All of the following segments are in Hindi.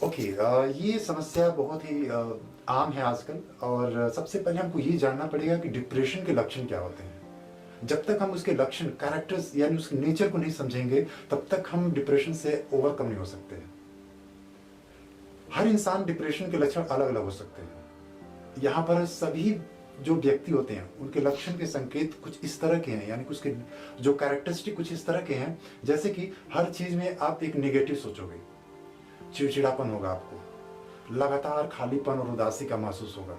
ओके, ये समस्या बहुत ही आम है आजकल। और सबसे पहले हमको ये जानना पड़ेगा कि डिप्रेशन के लक्षण क्या होते हैं। जब तक हम उसके लक्षण, कैरेक्टर्स यानी उसके नेचर को नहीं समझेंगे, तब तक हम डिप्रेशन से ओवरकम नहीं हो सकते हैं। हर इंसान डिप्रेशन के लक्षण अलग अलग हो सकते हैं। यहाँ पर सभी जो व्यक्ति होते हैं उनके लक्षण के संकेत कुछ इस तरह के हैं, यानी कि उसके जो कैरेक्टरिस्टिक कुछ इस तरह के हैं, जैसे कि हर चीज में आप एक नेगेटिव सोचोगे, चिड़चिड़ापन होगा, आपको लगातार खालीपन और उदासी का महसूस होगा,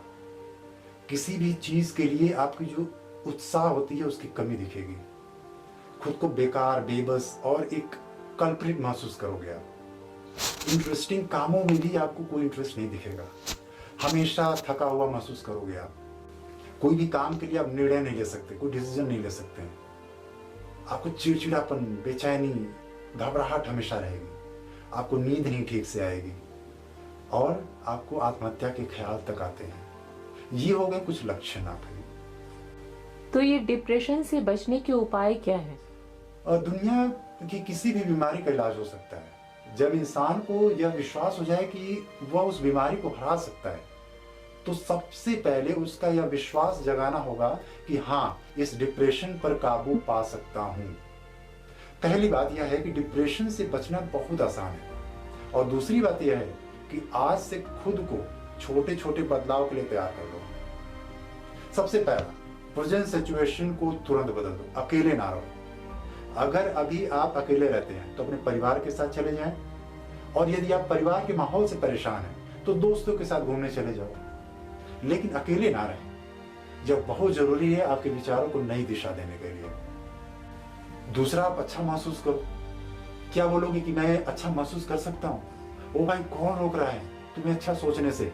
किसी भी चीज के लिए आपकी जो उत्साह होती है उसकी कमी दिखेगी, खुद को बेकार, बेबस और एक कल्प्रिट महसूस करोगे आप। इंटरेस्टिंग कामों में भी आपको कोई इंटरेस्ट नहीं दिखेगा, हमेशा थका हुआ महसूस करोगे आप। कोई भी काम के लिए आप निर्णय नहीं ले सकते, कोई डिसीजन नहीं ले सकते हैं। आपको चिड़चिड़ापन, बेचैनी, घबराहट हमेशा रहेगी, आपको नींद नहीं ठीक से आएगी और आपको आत्महत्या के ख्याल तक आते हैं। ये हो गए कुछ लक्षण आपके। तो ये डिप्रेशन से बचने के उपाय क्या है? और दुनिया की किसी भी बीमारी का इलाज हो सकता है जब इंसान को यह विश्वास हो जाए कि वह उस बीमारी को हरा सकता है। तो सबसे पहले उसका यह विश्वास जगाना होगा कि हाँ, इस डिप्रेशन पर काबू पा सकता हूं। पहली बात यह है कि डिप्रेशन से बचना बहुत आसान है। और दूसरी बात यह है कि आज से खुद को छोटे छोटे बदलाव के लिए तैयार कर लो। सबसे पहला, प्रेजेंट सिचुएशन को तुरंत बदल दो, अकेले ना रहो। अगर अभी आप अकेले रहते हैं तो अपने परिवार के साथ चले जाएं, और यदि आप परिवार के माहौल से परेशान हैं तो दोस्तों के साथ घूमने चले जाओ, लेकिन अकेले ना रहें। यह बहुत जरूरी है आपके विचारों को नई दिशा देने के लिए। दूसरा, आप अच्छा महसूस करो। क्या बोलोगे कि मैं अच्छा महसूस कर सकता हूं? ओ भाई, कौन रोक रहा है तुम्हें अच्छा सोचने से?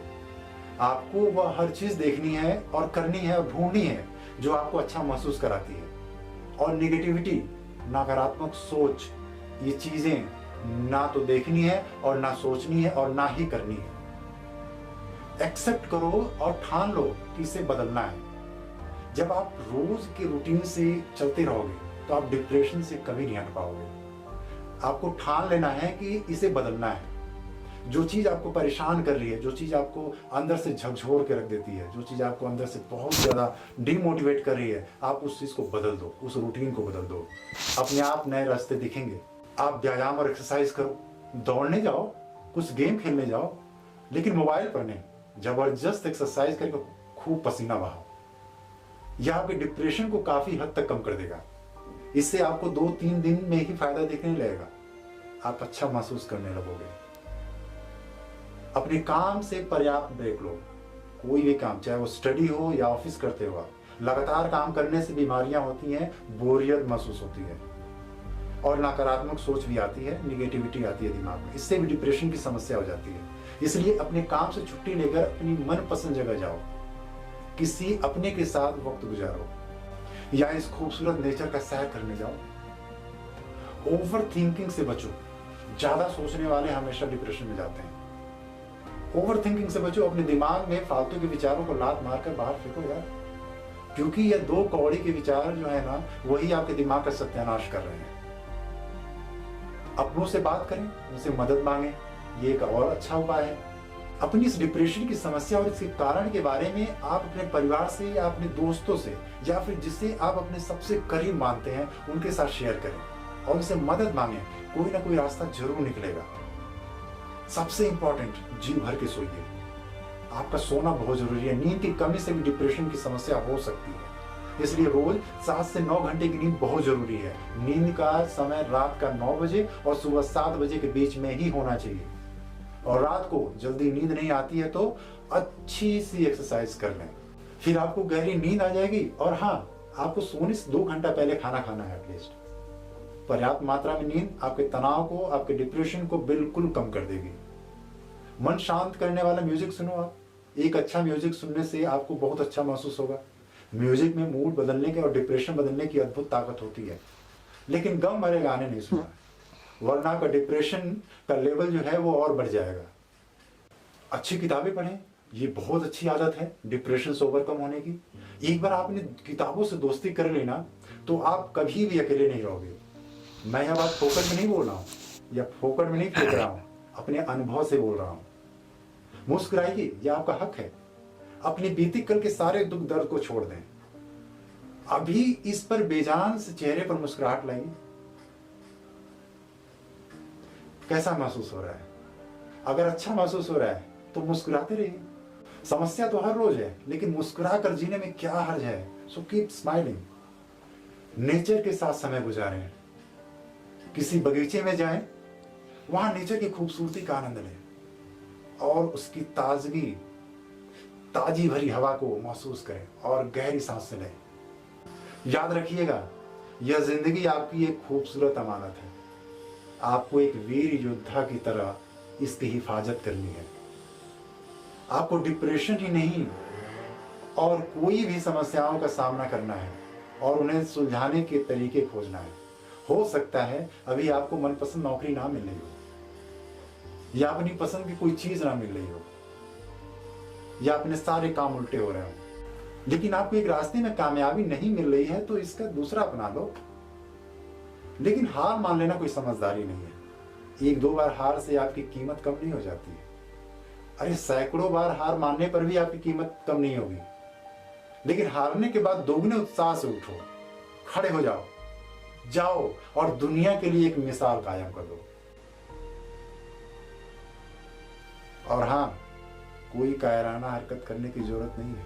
आपको वह हर चीज देखनी है और करनी है और ढूंढनी है जो आपको अच्छा महसूस कराती है। और निगेटिविटी, नकारात्मक सोच, ये चीजें ना तो देखनी है और ना सोचनी है और ना ही करनी है। एक्सेप्ट करो और ठान लो कि इसे बदलना है। जब आप रोज के रूटीन से चलते रहोगे तो आप डिप्रेशन से कभी नहीं हट पाओगे। आपको ठान लेना है कि इसे बदलना है। जो चीज आपको परेशान कर रही है, जो चीज आपको अंदर से झकझोर के रख देती है, जो चीज आपको अंदर से बहुत ज्यादा डिमोटिवेट कर रही है, आप उस चीज को बदल दो, उस रूटीन को बदल दो। अपने आप नए रास्ते दिखेंगे। आप व्यायाम और एक्सरसाइज करो, दौड़ने जाओ, कुछ गेम खेलने जाओ, लेकिन मोबाइल पर नहीं। जबरदस्त एक्सरसाइज करके खूब पसीना बहाओ। यह आपके डिप्रेशन को काफी हद तक कम कर देगा। इससे आपको 2-3 दिन में ही फायदा दिखने लगेगा। आप अच्छा महसूस करने लगोगे। अपने काम से पर्याप्त ब्रेक लो। कोई भी काम, चाहे वो स्टडी हो या ऑफिस करते हो, आप लगातार काम करने से बीमारियां होती हैं, बोरियत महसूस होती है और नकारात्मक सोच भी आती है, निगेटिविटी आती है दिमाग में। इससे भी डिप्रेशन की समस्या हो जाती है। इसलिए अपने काम से छुट्टी लेकर अपनी मनपसंद जगह जाओ, किसी अपने के साथ वक्त गुजारो या इस खूबसूरत नेचर का सैर करने जाओ। ओवर थिंकिंग से बचो। ज्यादा सोचने वाले हमेशा डिप्रेशन में जाते हैं। ओवर थिंकिंग से बचो। अपने दिमाग में फालतू के विचारों को लात मारकर बाहर फेंको यार, क्योंकि ये 2 कौड़ी के विचार जो है ना, वही आपके दिमाग का सत्यानाश कर रहे हैं। अपनों से बात करें, उनसे मदद मांगे, ये एक और अच्छा उपाय है। अपनी इस डिप्रेशन की समस्या और इसके कारण के बारे में आप अपने परिवार से या अपने दोस्तों से या फिर जिसे आप अपने सबसे करीब मानते हैं उनके साथ शेयर करें और उनसे मदद मांगे। कोई ना कोई रास्ता जरूर निकलेगा। सबसे इंपॉर्टेंट, जी भर के सोइए। आपका सोना बहुत जरूरी है। नींद की कमी से भी डिप्रेशन की समस्या हो सकती है, इसलिए रोज 7 से 9 घंटे की नींद बहुत जरूरी है। नींद का समय रात का 9 बजे और सुबह 7 बजे के बीच में ही होना चाहिए। और रात को जल्दी नींद नहीं आती है तो अच्छी सी एक्सरसाइज कर लें, फिर आपको गहरी नींद आ जाएगी। और हाँ, आपको सोने से 2 घंटा पहले खाना खाना है एटलीस्ट। पर्याप्त मात्रा में नींद आपके तनाव को, आपके डिप्रेशन को बिल्कुल कम कर देगी। मन शांत करने वाला म्यूजिक सुनो आप। एक अच्छा म्यूजिक सुनने से आपको बहुत अच्छा महसूस होगा। म्यूजिक में मूड बदलने के और डिप्रेशन बदलने की अद्भुत ताकत होती है। लेकिन गम भरे गाने नहीं सुनना, वरना का डिप्रेशन का लेवल जो है वो और बढ़ जाएगा। अच्छी किताबें पढ़ें, ये बहुत अच्छी आदत है डिप्रेशन से ओवरकम होने की। एक बार आपने किताबों से दोस्ती कर लेना तो आप कभी भी अकेले नहीं रहोगे। मैं यह बात फोकट में नहीं बोल रहा हूँ या फोकट में नहीं फेंक रहा हूँ। अपने अनुभव से बोल रहा हूं। मुस्कुराइए, यह आपका हक है। अपनी बीती कल के सारे दुख दर्द को छोड़ दें। अभी इस पर बेजान से चेहरे पर मुस्कुराहट लाइए। कैसा महसूस हो रहा है? अगर अच्छा महसूस हो रहा है तो मुस्कुराते रहिए। समस्या तो हर रोज है, लेकिन मुस्कुरा कर जीने में क्या हर्ज है? So keep smiling. नेचर के साथ समय गुजारें। किसी बगीचे में जाएं, वहां नेचर की खूबसूरती का आनंद लें और उसकी ताजी भरी हवा को महसूस करें और गहरी सांसें लें। याद रखिएगा, यह जिंदगी आपकी एक खूबसूरत अमानत है। आपको एक वीर योद्धा की तरह इसकी हिफाजत करनी है। आपको डिप्रेशन ही नहीं और कोई भी समस्याओं का सामना करना है और उन्हें सुलझाने के तरीके खोजना है। हो सकता है अभी आपको मनपसंद नौकरी ना मिल रही हो, या अपनी पसंद की कोई चीज ना मिल रही हो, या अपने सारे काम उल्टे हो रहे हो, लेकिन आपको एक रास्ते में कामयाबी नहीं मिल रही है तो इसका दूसरा अपना लो। लेकिन हार मान लेना कोई समझदारी नहीं है। एक दो बार हार से आपकी कीमत कम नहीं हो जाती है। अरे सैकड़ों बार हार मानने पर भी आपकी कीमत कम नहीं होगी। लेकिन हारने के बाद दोगुने उत्साह से उठो, खड़े हो जाओ और दुनिया के लिए एक मिसाल कायम कर दो। और हाँ, कोई कायराना हरकत करने की जरूरत नहीं है।